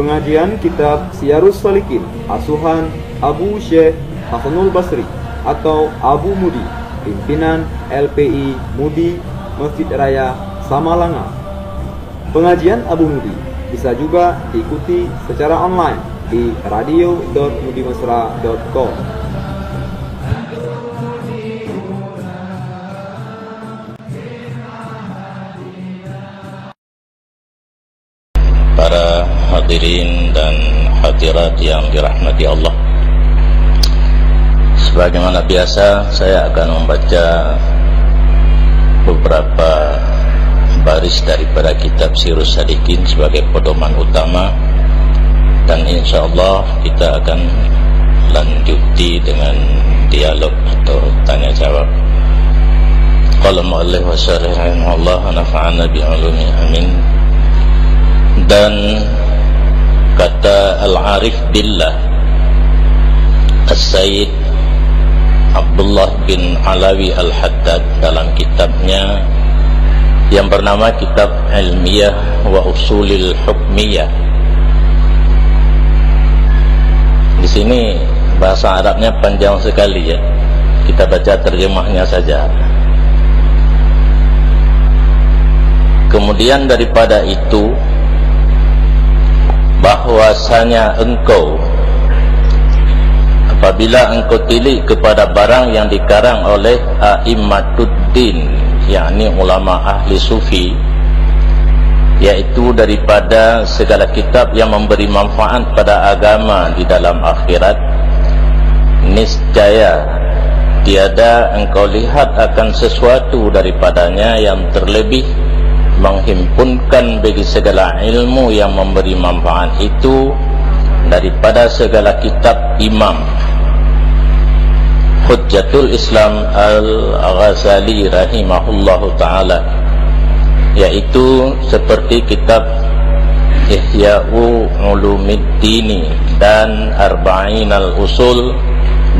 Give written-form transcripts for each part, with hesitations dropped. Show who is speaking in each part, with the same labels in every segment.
Speaker 1: Pengajian kitab Siyarus Salikin asuhan Abu Syekh Hasanul Basri atau Abu Mudi, pimpinan LPI Mudi Masjid Raya Samalanga. Pengajian Abu Mudi bisa juga diikuti secara online di radio.mudimesra.com.
Speaker 2: Para hadirin dan hadirat yang dirahmati Allah, sebagaimana biasa saya akan membaca beberapa baris daripada kitab Sirus Sadikin sebagai pedoman utama, dan insyaallah kita akan lanjuti dengan dialog atau tanya jawab. Qala mu'allif wa syarih rahimahullah nafa'ana bi'ulumi amin. Dan kata Al-Arif Billah As-Sayyid Abdullah bin Alawi Al-Haddad dalam kitabnya yang bernama Kitab Ilmiyah wa Usulil Hukmiyah. Di sini bahasa Arabnya panjang sekali ya. Kita baca terjemahnya saja. Kemudian daripada itu, bahwasanya engkau apabila engkau tilik kepada barang yang dikarang oleh a'imatuddin, yakni ulama ahli sufi, yaitu daripada segala kitab yang memberi manfaat pada agama di dalam akhirat, niscaya tiada engkau lihat akan sesuatu daripadanya yang terlebih menghimpunkan bagi segala ilmu yang memberi manfaat itu daripada segala kitab Imam Hujjatul Islam Al-Ghazali rahimahullahu ta'ala, yaitu seperti kitab Ihya'u Ulumiddini dan Arba'in Al-Usul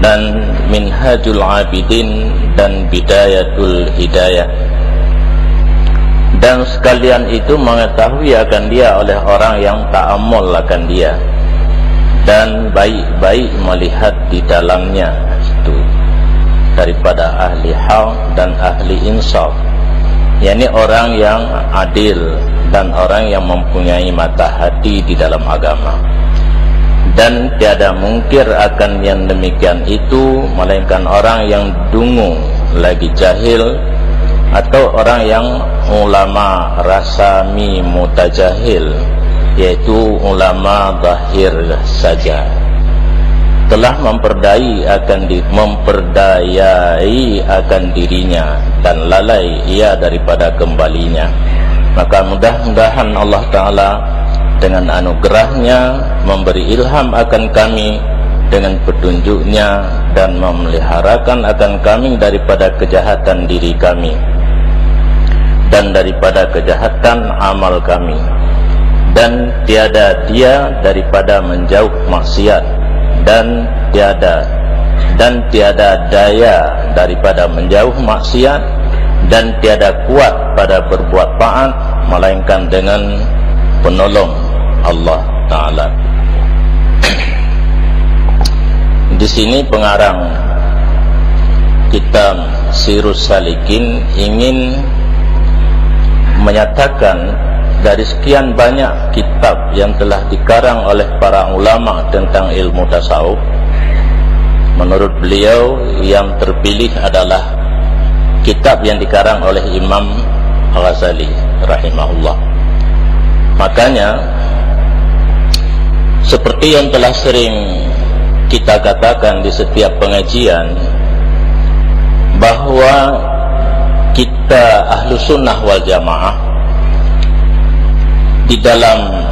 Speaker 2: dan Minhajul Abidin dan Bidayatul Hidayah. Dan sekalian itu mengetahui akan dia oleh orang yang ta'ammul akan dia dan baik-baik melihat di dalamnya, itu daripada ahli haq dan ahli insaf, yakni orang yang adil dan orang yang mempunyai mata hati di dalam agama. Dan tiada mungkir akan yang demikian itu melainkan orang yang dungu lagi jahil, atau orang yang ulama rasami mutajahil, yaitu ulama zahir saja, telah memperdayai akan dirinya dan lalai ia daripada kembalinya. Maka mudah-mudahan Allah Ta'ala dengan anugerahnya memberi ilham akan kami dengan petunjuknya dan memeliharakan akan kami daripada kejahatan diri kami dan daripada kejahatan amal kami, dan tiada dia daripada menjauh maksiat, dan tiada daya daripada menjauh maksiat, dan tiada kuat pada berbuat taat melainkan dengan penolong Allah Ta'ala. Di sini pengarang kitab Sirus Salikin ingin menyatakan dari sekian banyak kitab yang telah dikarang oleh para ulama tentang ilmu tasawuf, menurut beliau yang terpilih adalah kitab yang dikarang oleh Imam Ghazali rahimahullah. Makanya seperti yang telah sering kita katakan di setiap pengajian, bahwa kita ahlu sunnah wal jamaah di dalam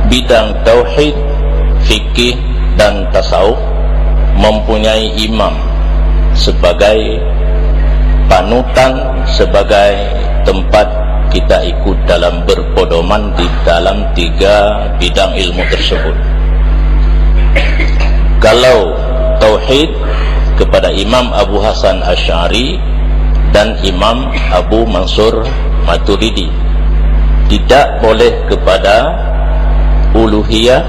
Speaker 2: bidang tauhid, fikih dan tasawuf mempunyai imam sebagai panutan, sebagai tempat kita ikut dalam berpedoman di dalam 3 bidang ilmu tersebut. Kalau tauhid kepada Imam Abu Hasan Asy'ari dan Imam Abu Mansur Maturidi, tidak boleh kepada uluhiyah,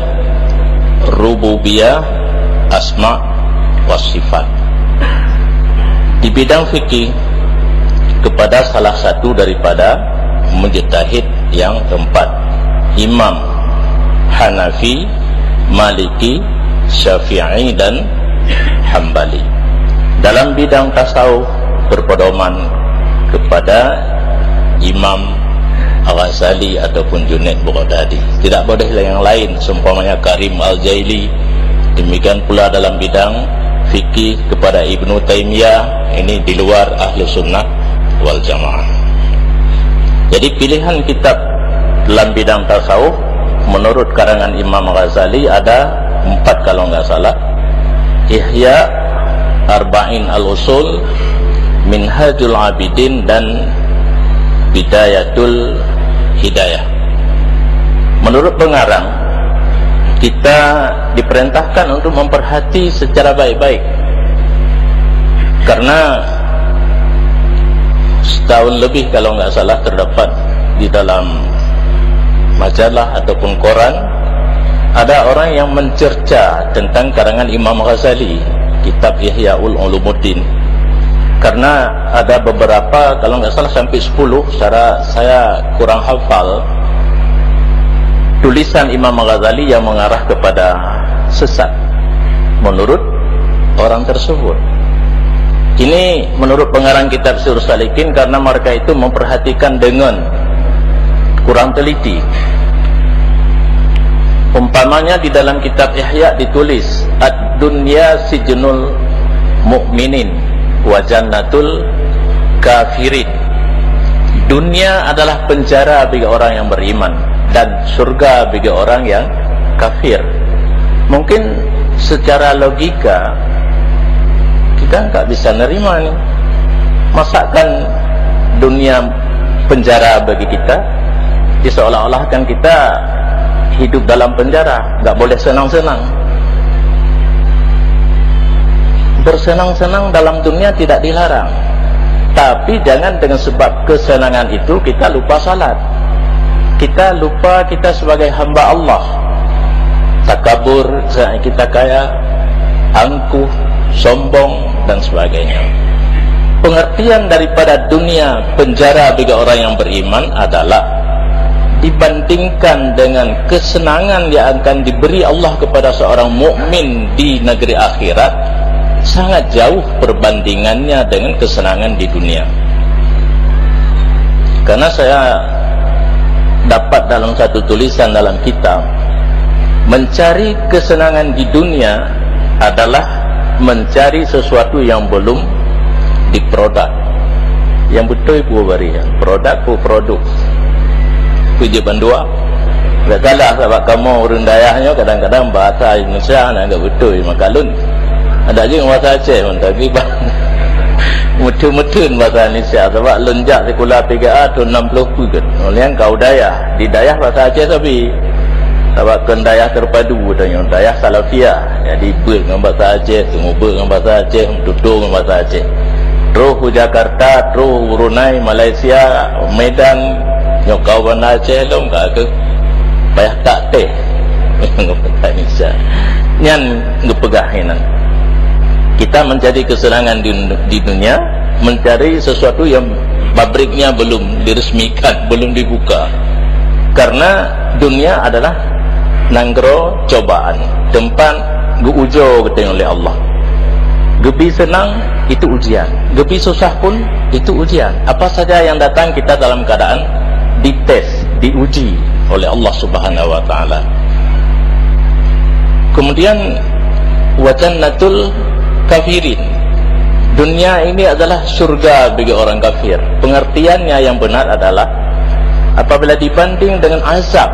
Speaker 2: rububiyah, asma wa sifat. Di bidang fikih kepada salah satu daripada mujtahid yang keempat, Imam Hanafi, Maliki, Syafi'i dan Hambali. Dalam bidang tasawuf berpedoman kepada Imam Al-Ghazali ataupun Junaid Baghdadi. Tidak bolehlah yang lain, seumpamanya Karim Al-Jaili. Demikian pula dalam bidang fikih kepada Ibnu Taimiyah, ini di luar ahlu sunnah wal jamaah. Jadi pilihan kitab dalam bidang tasawuf menurut karangan Imam Ghazali ada 4 kalau enggak salah. Ihya, Arba'in al-Usul, Minhajul Abidin dan Bidayatul Hidayah. Menurut pengarang, kita diperintahkan untuk memperhati secara baik-baik, karena setahun lebih kalau nggak salah terdapat di dalam majalah ataupun koran ada orang yang mencerca tentang karangan Imam Ghazali, kitab Ihyaul Ulumuddin, karena ada beberapa kalau nggak salah sampai 10, secara saya kurang hafal, tulisan Imam Ghazali yang mengarah kepada sesat menurut orang tersebut. Ini menurut pengarang kitab Sirrus Salikin, karena mereka itu memperhatikan dengan kurang teliti. Umpamanya di dalam kitab Ihya ditulis ad-dunya sijnul mu'minin wa jannatul kafirin. Dunia adalah penjara bagi orang yang beriman dan surga bagi orang yang kafir. Mungkin secara logika kita nggak bisa nerima nih, masakan dunia penjara bagi kita, seolah-olah kan kita hidup dalam penjara, nggak boleh senang-senang. Bersenang-senang dalam dunia tidak dilarang, tapi jangan dengan sebab kesenangan itu kita lupa salat, kita lupa kita sebagai hamba Allah, takabur, kita kaya, angkuh, sombong dan sebagainya. Pengertian daripada dunia penjara bagi orang yang beriman adalah dibandingkan dengan kesenangan yang akan diberi Allah kepada seorang mukmin di negeri akhirat, sangat jauh perbandingannya dengan kesenangan di dunia. Karena saya dapat dalam satu tulisan dalam kitab, mencari kesenangan di dunia adalah mencari sesuatu yang belum diproduk. Yang betul ibu bari produk ku produk kejaban dua. Tak salah sebab kamu urun dayahnya kadang-kadang bahasa Indonesia agak betul makalun. Ada juga bahasa Aceh pun, tapi mutu-mutun bahasa Indonesia sebab lonjak sekolah PGA tu 60 pun. Oleh kau dayah, di dayah bahasa Aceh tapi sebab kan dayah terpadu tanya dayah Salafiyah. Jadi ber dengan bahasa Aceh, tunggu ber dengan bahasa Aceh, tutur dengan bahasa Aceh. Terus Jakarta, terus Brunei, Malaysia, Medan, nyokau bahasa Aceh lom ke payah tak teh. Bahasa Indonesia. Nyan ngepegahinan. Kita mencari kesenangan di dunia, mencari sesuatu yang pabriknya belum diresmikan, belum dibuka. Karena dunia adalah nanggro cobaan, tempat guujo ketengok oleh Allah. Gebi senang itu ujian, gebi susah pun itu ujian. Apa saja yang datang kita dalam keadaan dites, diuji oleh Allah Subhanahu wa taala. Kemudian wajannatul kafirin. Dunia ini adalah surga bagi orang kafir. Pengertiannya yang benar adalah apabila dibanding dengan azab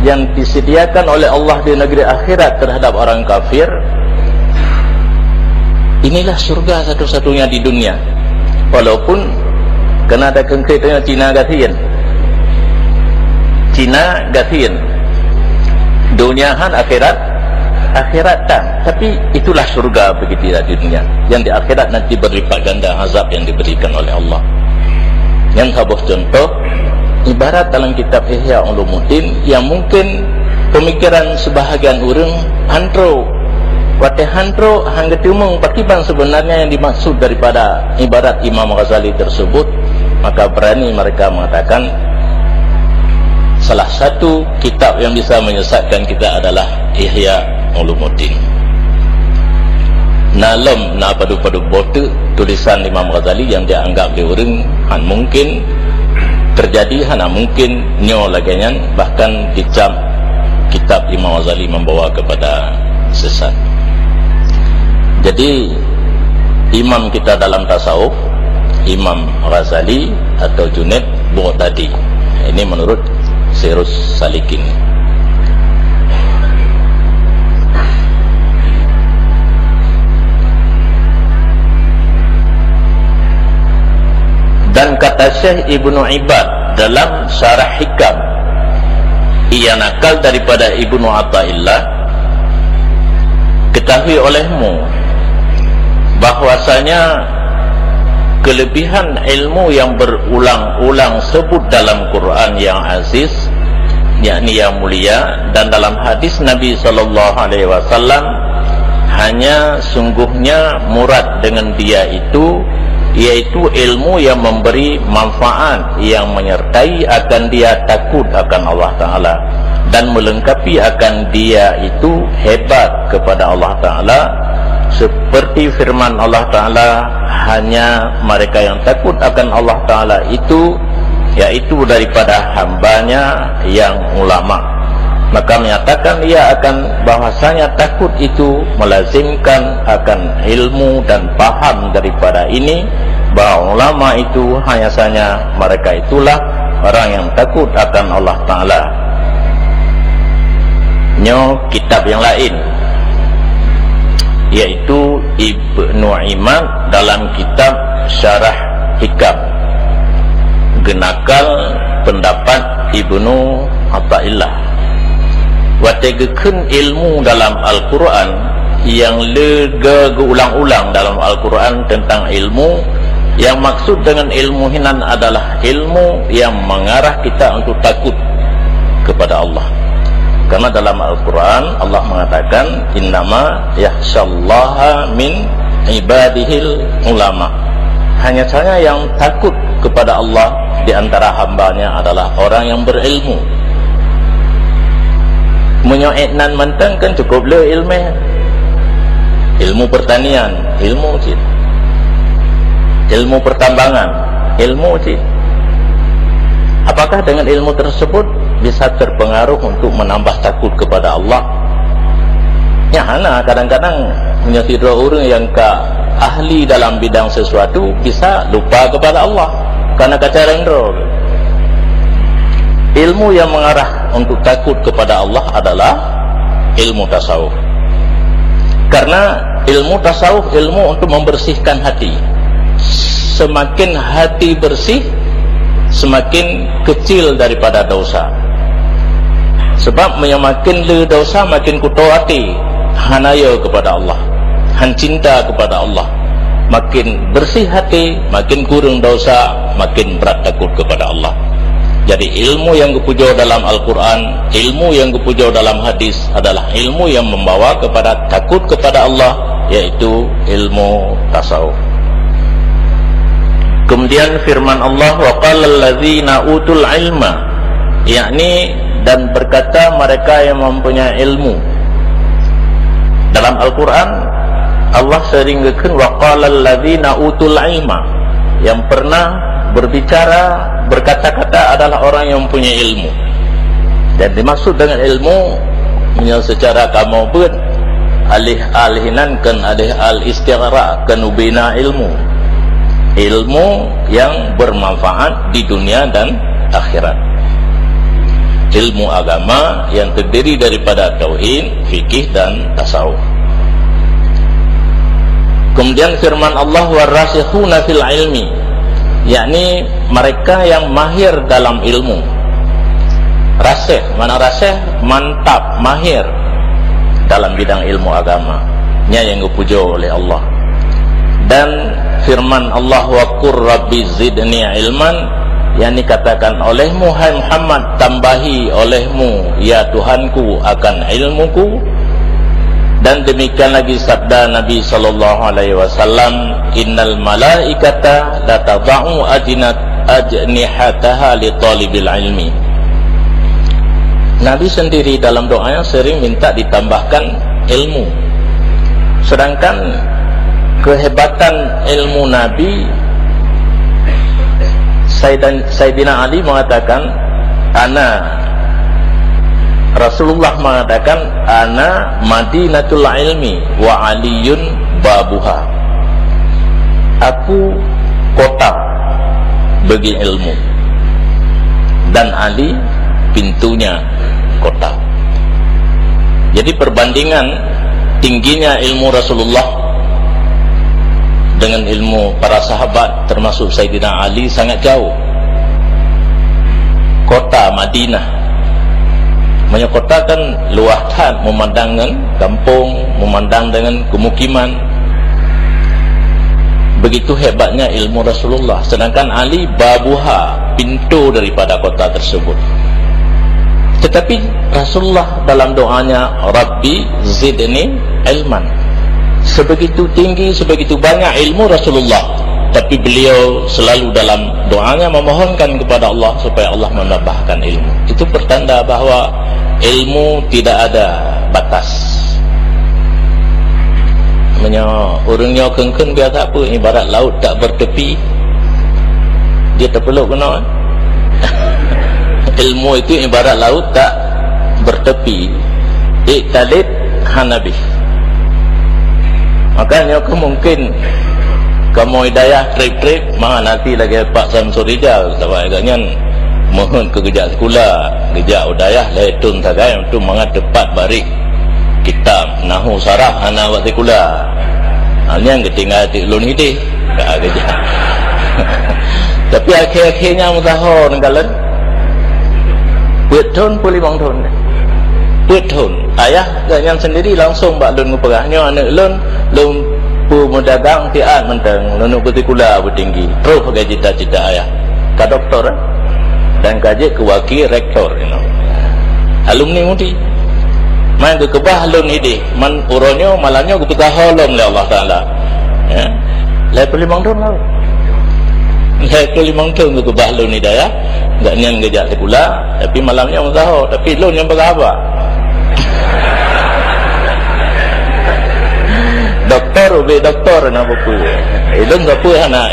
Speaker 2: yang disediakan oleh Allah di negeri akhirat terhadap orang kafir, inilah surga satu-satunya di dunia. Walaupun kena ada konkretnya Cina gatin, Cina gatin, duniahan akhirat akhiratan, tapi itulah surga begitu di dunia. Yang di akhirat nanti berlipat ganda azab yang diberikan oleh Allah. Yang sebuah contoh ibarat dalam kitab Ihya Ulumuddin yang mungkin pemikiran sebahagian orang hantro wate hantro hangga tumung patiban sebenarnya yang dimaksud daripada ibarat Imam Ghazali tersebut, maka berani mereka mengatakan salah satu kitab yang bisa menyesatkan kita adalah Ihya Ulumuddin. Nalem na padu-padu bote tulisan Imam Ghazali yang dia anggap di orang han mungkin terjadi, hana mungkin nyo lagian, bahkan dicap kitab Imam Ghazali membawa kepada sesat. Jadi imam kita dalam tasawuf Imam Ghazali atau Junaid Baghdadi, ini menurut Sirus Salikin. Dan kata Syekh Ibnu Ibad dalam Syarah Hikam, ia nakal daripada Ibnu Athaillah, ketahui olehmu bahwasanya kelebihan ilmu yang berulang-ulang sebut dalam Quran yang aziz, yakni yang mulia, dan dalam hadis Nabi SAW, hanya sungguhnya murad dengan dia itu yaitu ilmu yang memberi manfaat, yang menyertai akan dia takut akan Allah Ta'ala, dan melengkapi akan dia itu hebat kepada Allah Ta'ala, seperti firman Allah Ta'ala, hanya mereka yang takut akan Allah Ta'ala itu yaitu daripada hambanya yang ulama. Maka menyatakan ia akan bahwasanya takut itu melazimkan akan ilmu dan paham daripada ini, bahwa ulama itu hanya saja mereka itulah orang yang takut akan Allah Ta'ala. Nyo kitab yang lain yaitu Ibnu Imad dalam kitab Syarah Hikam, genakal pendapat Ibnu Athaillah, wategekeun ilmu dalam Al-Quran yang lega ulang-ulang dalam Al-Quran tentang ilmu, yang maksud dengan ilmu hinan adalah ilmu yang mengarah kita untuk takut kepada Allah. Karena dalam Al-Quran Allah mengatakan innama yakhsyallaha min ibadihil ulama, hanya saja yang takut kepada Allah di antara hambanya adalah orang yang berilmu. Menyoetnan mentang kan cukup le ilmu pertanian, ilmu cik, ilmu pertambangan, ilmu cik. Apakah dengan ilmu tersebut bisa terpengaruh untuk menambah takut kepada Allah? Ya, hana kadang-kadang menjadi orang yang ahli dalam bidang sesuatu bisa lupa kepada Allah karena kacarendro. Ilmu yang mengarah untuk takut kepada Allah adalah ilmu tasawuf. Karena ilmu tasawuf ilmu untuk membersihkan hati. Semakin hati bersih, semakin kecil daripada dosa. Sebab makin le dosa makin kuto hati, hanaya kepada Allah, han cinta kepada Allah. Makin bersih hati, makin kurang dosa, makin berat takut kepada Allah. Jadi ilmu yang dipuja dalam Al-Quran, ilmu yang dipuja dalam hadis adalah ilmu yang membawa kepada takut kepada Allah, yaitu ilmu tasawuf. Kemudian firman Allah, wa qala allazina utul ilma, yakni dan berkata mereka yang mempunyai ilmu. Dalam Al-Quran Allah sering ngeken wa qala allazina utul ilma, yang pernah berbicara, berkata-kata adalah orang yang mempunyai ilmu. Dan dimaksud dengan ilmu yang secara kamu pun alih-alihinan kan alih-al-istighra kan ubina ilmu, ilmu yang bermanfaat di dunia dan akhirat, ilmu agama yang terdiri daripada tauhid, fikih dan tasawuf. Kemudian firman Allah warasikhuna fil ilmi, yakni mereka yang mahir dalam ilmu. Rasikh, mana rasikh? Mantap, mahir dalam bidang ilmu agama, yang dipuja oleh Allah. Dan firman Allah wa qur rabbi zidni ilman, yang dikatakan olehmu hai Muhammad, tambahi olehmu ya Tuhanku akan ilmuku. Dan demikian lagi sabda Nabi SAW, innal malaikata la tada'u ajnihataha li talibil ilmi. Nabi sendiri dalam doanya sering minta ditambahkan ilmu. Sedangkan kehebatan ilmu Nabi, Sayyidina Ali mengatakan, Rasulullah mengatakan, ana madinatul ilmi wa aliyun babuha. Aku kota bagi ilmu dan Ali pintunya kota. Jadi perbandingan tingginya ilmu Rasulullah dengan ilmu para sahabat termasuk Sayyidina Ali sangat jauh. Kota Madinah, banyak kota kan luasan, memandang dengan kampung, memandang dengan kemukiman. Begitu hebatnya ilmu Rasulullah. Sedangkan Ali babuha, pintu daripada kota tersebut. Tetapi Rasulullah dalam doanya, Rabbi zidni ilman. Sebegitu tinggi, sebegitu banyak ilmu Rasulullah, tapi beliau selalu dalam doanya memohonkan kepada Allah supaya Allah menambahkan ilmu. Itu pertanda bahwa ilmu tidak ada batas. Orangnya kengkeng biasa apa, ibarat laut tak bertepi, dia terpeluk kena. Ilmu itu ibarat laut tak bertepi, iktalid hanabi. Makanya mungkin kamu hidayah trip-trip, nanti lagi Pak Samsul Rijal sebab agaknya mohon ke gejak sekolah, gejak udayah laitun sagai untuk mengat tepat barik kitab nahu sarah hana wa sekolah. Halnya ketinggal di ulun hidih tak gejak. Tapi akhir-akhirnya mutahor nenggalan beton pulih bang ton. Beton ayah agaknya sendiri langsung bak lun ngeperahnya anak lun medagang tiat mentang lun bersekolah bertinggi terus pakai cita-cita ayah ke doktor dan kaji ke wakil rektor, alumni mudi main ke kebah lun ini man uronyo malamnya ke petaholong oleh Allah Ta'ala ya. Lepas 5 tahun lah lepas 5 tahun ke kebah lun ini ya gak nian gejak sekolah tapi malamnya mutahol tapi lun yang berapa doktor ubi doktor nak buku lun siapa anak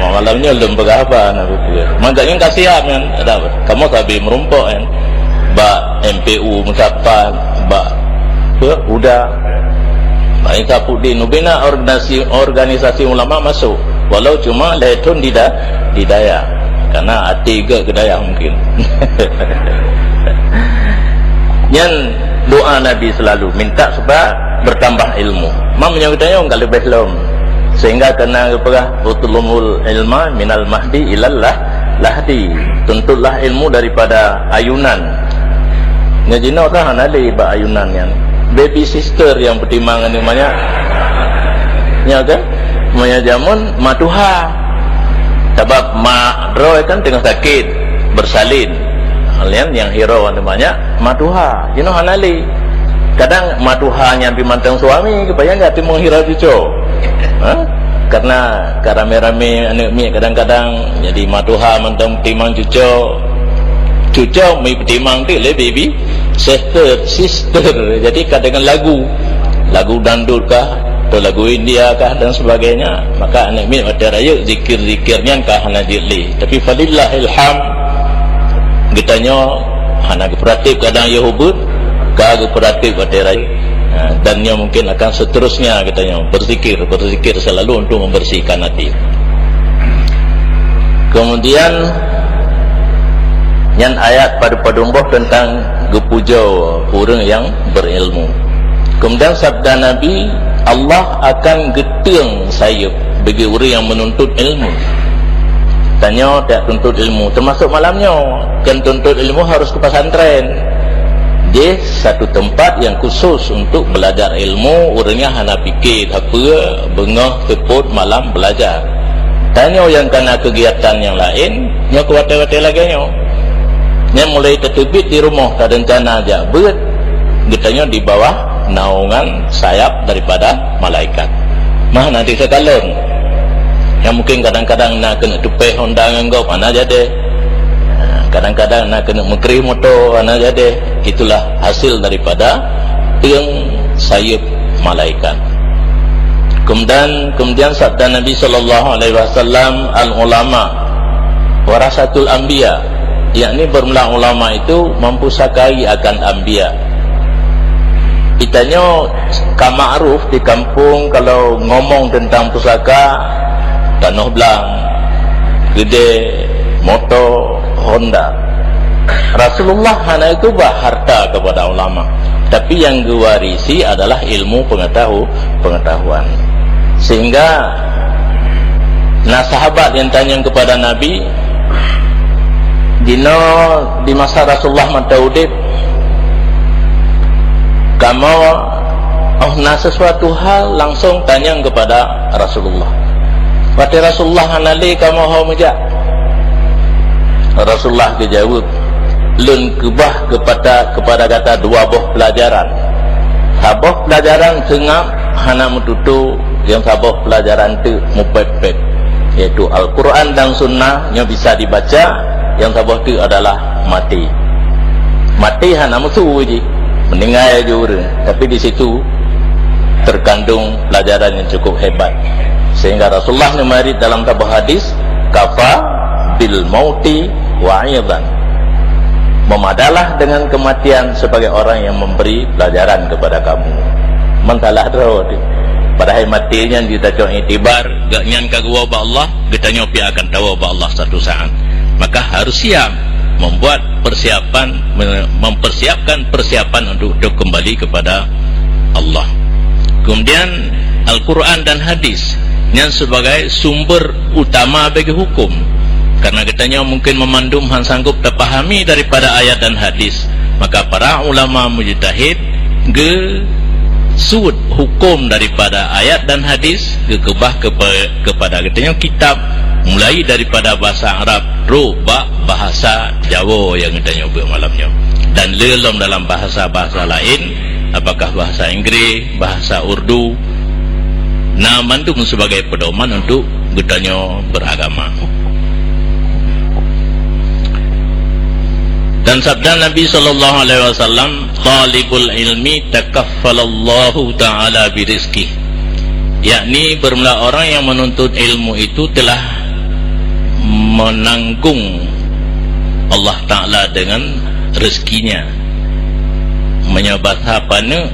Speaker 2: malamnya belum berapa nak berpuas. Makanya kasihan kan, ada apa? Kamu sabi merumpok kan, bak MPU Musapan, bak Huda, bak Sapudin, ubina organisasi ulama masuk, walau cuma leton di daya, karena hati ke daya mungkin. Yang doa Nabi selalu minta supaya bertambah ilmu. Mamanya katanya enggak lebih belum. Sehingga kena kepada utulumul ilma minal mahdi ilallah lahdi, tuntutlah ilmu daripada ayunan. Ngajina orang ada ba ayunan yang baby sister yang pertimbangan ni banyak. Ya kan? Maya jamun matuha. Sebab mak roy kan tengah sakit bersalin. Kalian yang hero banyak matuha. You know hanali. Kadang matuhanya bimantang suami kebayang enggak timung hero cucu. Karena rame-rame anak mi kadang-kadang jadi matuha mantang timang cucu mi timang tu le baby sister jadi kadang lagu dandut kah atau lagu India kah dan sebagainya, maka anak mi ada raya zikir-zikirnya kah hana jili tapi falillahil ham gitanya hana kooperatif kadang yahubut kah kooperatif ada raya. Dan yang mungkin akan seterusnya katanya berzikir selalu untuk membersihkan hati. Kemudian yang ayat pada padumboh tentang gepujau orang yang berilmu. Kemudian sabda Nabi, Allah akan geteng sayup bagi orang yang menuntut ilmu. Tanya tak tuntut ilmu termasuk malamnya kan tuntut ilmu harus ke pesantren. Dia satu tempat yang khusus untuk belajar ilmu, orangnya hanya fikir apa bengah teput malam belajar. Tanya yang kena kegiatan yang lain, nya kuat-kuat lagi nya. Nya mulai tertebit di rumah tak rencana aja bet. Getanya di bawah naungan sayap daripada malaikat. Mah nanti sekalon. Yang mungkin kadang-kadang nak kena tupai Honda nganggo mana jadi. Kadang-kadang nak kena mengkeri motor mana jadi. Itulah hasil daripada yang sayap malaikat. Kemudian sabda Nabi sallallahu alaihi wasallam, al ulama warasatul anbiya, yakni bermula ulama itu mempusakai akan anbiya. Itanya kama'ruf di kampung kalau ngomong tentang pusaka tanah belang gede motor Honda. Rasulullah hanya itu harta kepada ulama, tapi yang diwarisi adalah ilmu pengetahuan. Sehingga sahabat yang tanya kepada Nabi di masa Rasulullah mataudib, kamu sesuatu hal langsung tanya kepada Rasulullah. Waktu Rasulullah hanali kamu hau meja. Rasulullah dijawab, lun kebah kepada kata dua buah pelajaran. Sabuh pelajaran tengah hana metutu, yang sabuh pelajaran tu mupepek, yaitu Al-Quran dan Sunnah yang bisa dibaca. Yang sabuh tu adalah mati. Mati hana musuh je, meninggal je orang. Tapi di situ terkandung pelajaran yang cukup hebat. Sehingga Rasulullah memari dalam sebuah hadis, kafa bil mauti wa'idhan, memadalah dengan kematian sebagai orang yang memberi pelajaran kepada kamu. Mentalah terus padahal matinya kita cok itibar gak nyangka gua ba Allah, kita nyopi akan tahu ba Allah satu saat. Maka harus siap membuat persiapan, mempersiapkan persiapan untuk kembali kepada Allah. Kemudian Al-Quran dan hadis yang sebagai sumber utama bagi hukum, karena katanya mungkin memandum han sanggup terpahami daripada ayat dan hadis, maka para ulama mujtahid sud hukum daripada ayat dan hadis kekebah kepada katanya kitab, mulai daripada bahasa Arab roba bahasa Jawa yang katanya malamnya, dan lelom dalam bahasa-bahasa lain, apakah bahasa Inggris, bahasa Urdu, mandum sebagai pedoman untuk katanya beragama. Dan sabda Nabi sallallahu alaihi wasallam, talibul ilmi takaffalallahu taala birizqih, yakni bermula orang yang menuntut ilmu itu telah menanggung Allah taala dengan rezekinya. Menyabat hapana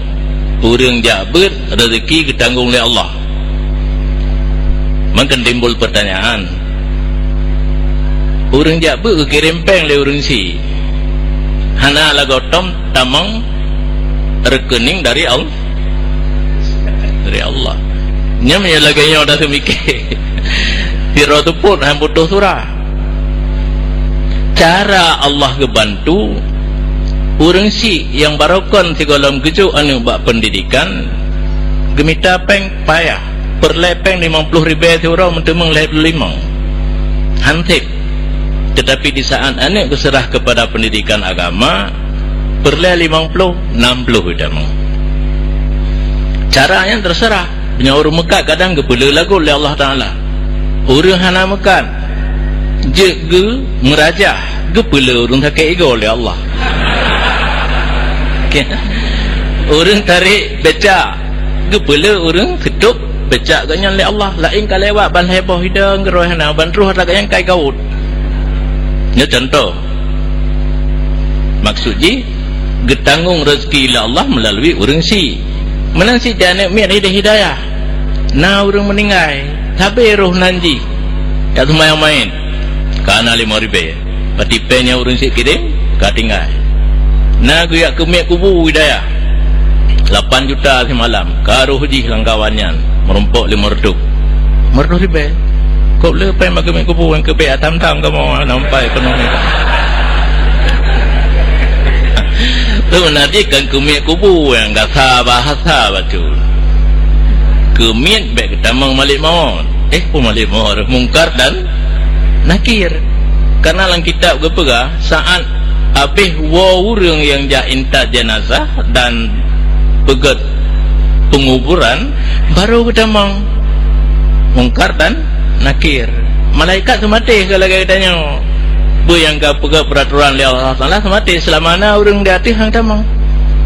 Speaker 2: urang jabet rezeki ditanggung oleh Allah. Maka timbul pertanyaan, urang jabet kerempeng le urang si hana lagotom tamang rekening dari Allah, nya menyalaganya dah semikir piro tu pun han butuh surah. Cara Allah kebantu urang si yang barokon si golong keju anu bak pendidikan gemita peng payah perlepeng 50,000 ti orang mentemeng 55 hantip. Tetapi di saat anak keserah kepada pendidikan agama perleh 50, 60 idamang. Caranya terserah. Punya orang Mekah kadang kepala lagu oleh Allah Ta'ala. Orang hana Mekah je merajah kepala orang takai ego oleh Allah. Orang tarik becak kepala orang ketuk becak kanya oleh Allah. Lain kalau lewat ban heboh hidang geroh hana ban ruh tak yang kai gaut. Ini contoh. Maksudnya getanggung rezeki ila Allah melalui orang si. Menang si janek miat hidayah. Nah orang meninggal tapi roh nanji ya tu main kana 5,000 pati penya urang sik kirim ka tinggal. Nah guyak kemiak kubu hidayah 8 juta semalam ka roh ji langkawannya merumpuk 500,000 kau lepai makan kubu yang kebe atam-tam kamu nampai ekonomi. Tu nanti kan kemiak kubu yang gak sah bahasa betul. Kemiak baik tamang malik maut. pemalih ma'ruf mungkar dan nakir. Karena dalam kitab gepega saat habis orang yang jainta jenazah dan pegat penguburan baru ketamang mungkar dan nakir. Malaikat semati kalau katanya bu yang pegat peraturan Allah Taala semati selama mana orang di hati hang tamang.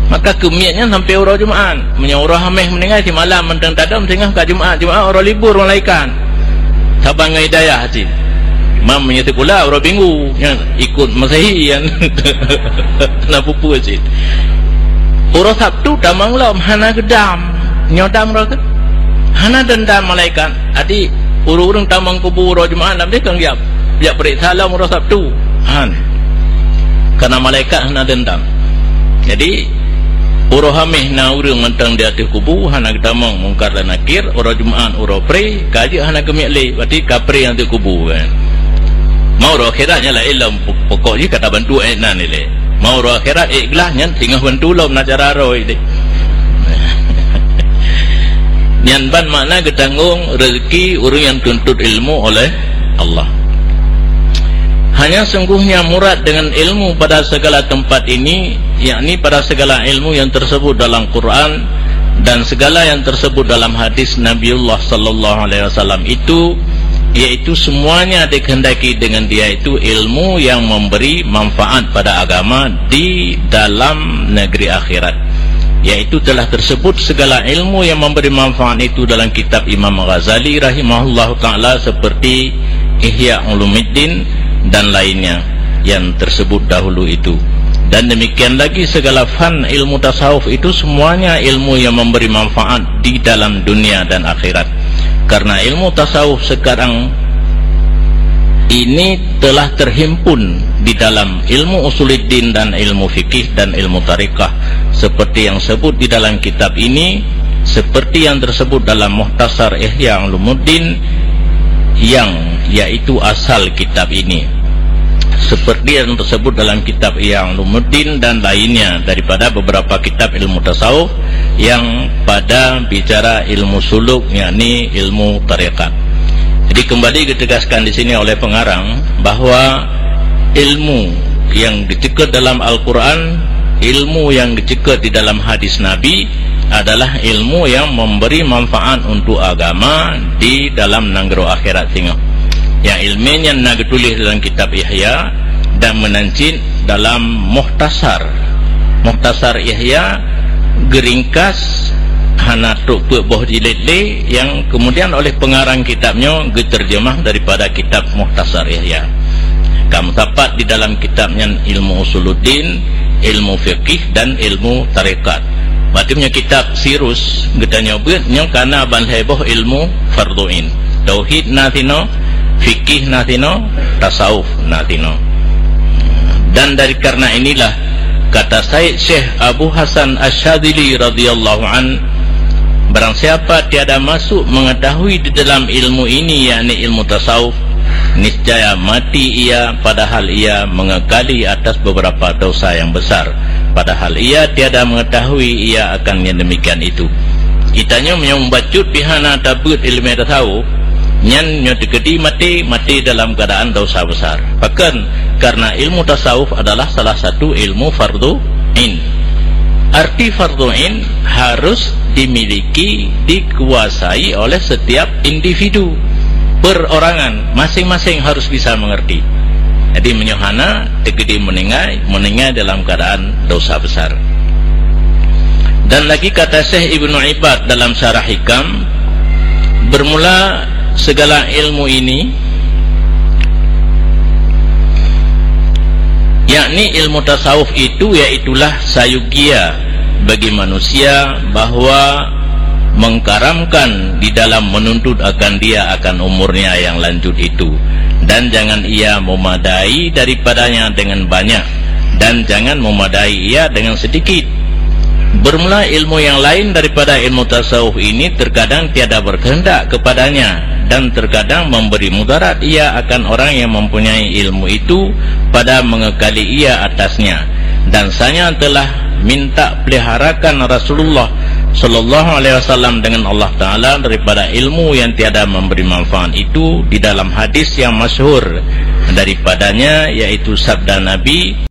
Speaker 2: Maka kemiatnya sampai orang Jumaat menyuruh hameh meninggal di malam mentang tadam sehingga ke Jumaat orang libur malaikat sabang hidayah hati mam menyatu pula orang minggu yang ikut Masehi yang nak pupu hati orang Sabtu tamang lam hana gedam nyodam roh hana dendam malaikat adi urung tamang kubur orang Jumaat nam dia kan dia periksa lam orang Sabtu karena malaikat hana dendam. Jadi orang hamih na urang mentang di atas kubu hana ketamang mungkar dan nakir. Orang Jumaat orang pre kaji hana kemiak berarti kapre yang di kubu kan. Mau orang akhiratnya lah ilam pokoknya kata bantu enak ni le. Mau orang akhirat ikhlasnya tinggal bantu lom nak cara roh ini. Nyan ban makna ketanggung rezeki orang yang tuntut ilmu oleh Allah. Hanya sungguhnya murad dengan ilmu pada segala tempat ini, yakni pada segala ilmu yang tersebut dalam Quran dan segala yang tersebut dalam hadis Nabiullah sallallahu alaihi wasallam itu, yaitu semuanya dikehendaki dengan dia itu ilmu yang memberi manfaat pada agama di dalam negeri akhirat. Yaitu telah tersebut segala ilmu yang memberi manfaat itu dalam kitab Imam Ghazali rahimahullah ta'ala seperti Ihya Ulumuddin dan lainnya yang tersebut dahulu itu. Dan demikian lagi segala fan ilmu tasawuf itu semuanya ilmu yang memberi manfaat di dalam dunia dan akhirat. Karena ilmu tasawuf sekarang ini telah terhimpun di dalam ilmu usuluddin dan ilmu fikih dan ilmu tarikah seperti yang sebut di dalam kitab ini, seperti yang tersebut dalam Muhtasar Ihya Ulumuddin yang yaitu asal kitab ini, seperti yang tersebut dalam kitab Ihya Ulumuddin dan lainnya daripada beberapa kitab ilmu tasawuf yang pada bicara ilmu suluk, yakni ilmu tarekat. Jadi kembali ditegaskan di sini oleh pengarang bahwa ilmu yang dicekut dalam Al-Quran, ilmu yang dicekut di dalam hadis Nabi adalah ilmu yang memberi manfaat untuk agama di dalam nanggro akhirat tinggal. Yang ilmunya nak ditulis dalam kitab Ihya dan menancin dalam Muhtasar Ihya geringkas hana tuk boh jilid yang kemudian oleh pengarang kitabnya diterjemah daripada kitab Muhtasar Ihya. Kamu dapat di dalam kitabnya ilmu usuluddin, ilmu fikih dan ilmu tarekat. Maksudnya kitab Sirus kita nyebutnya karena ban heboh ilmu farduin, tauhid natino, fikih natino, tasawuf natino. Dan dari karena inilah kata Syekh Abu Hasan Asyadzili radhiyallahu an, barang siapa tiada masuk mengetahui di dalam ilmu ini, yakni ilmu tasawuf, niscaya mati ia padahal ia mengekali atas beberapa dosa yang besar, padahal ia tiada mengetahui ia akan yang demikian itu. Kitanya membacut pihana tabut ilmu tasawuf nyan nyotikedi mati dalam keadaan dosa besar. Bahkan karena ilmu tasawuf adalah salah satu ilmu fardu'in. Arti fardu'in harus dimiliki, dikuasai oleh setiap individu, perorangan, masing-masing harus bisa mengerti. Jadi menyohana tegedi meninggal dalam keadaan dosa besar. Dan lagi kata Syekh Ibnu Ibad dalam Syarah Hikam, bermula segala ilmu ini, yakni ilmu tasawuf itu, yaitulah sayugia bagi manusia bahwa mengkaramkan di dalam menuntut akan dia akan umurnya yang lanjut itu, dan jangan ia memadai daripadanya dengan banyak, dan jangan memadai ia dengan sedikit. Bermula ilmu yang lain daripada ilmu tasawuf ini terkadang tiada berkehendak kepadanya, dan terkadang memberi mudarat ia akan orang yang mempunyai ilmu itu pada mengekali ia atasnya. Dan saya telah minta peliharakan Rasulullah Sallallahu alaihi wasallam dengan Allah Ta'ala daripada ilmu yang tiada memberi manfaat itu di dalam hadis yang masyhur daripadanya, yaitu sabda Nabi,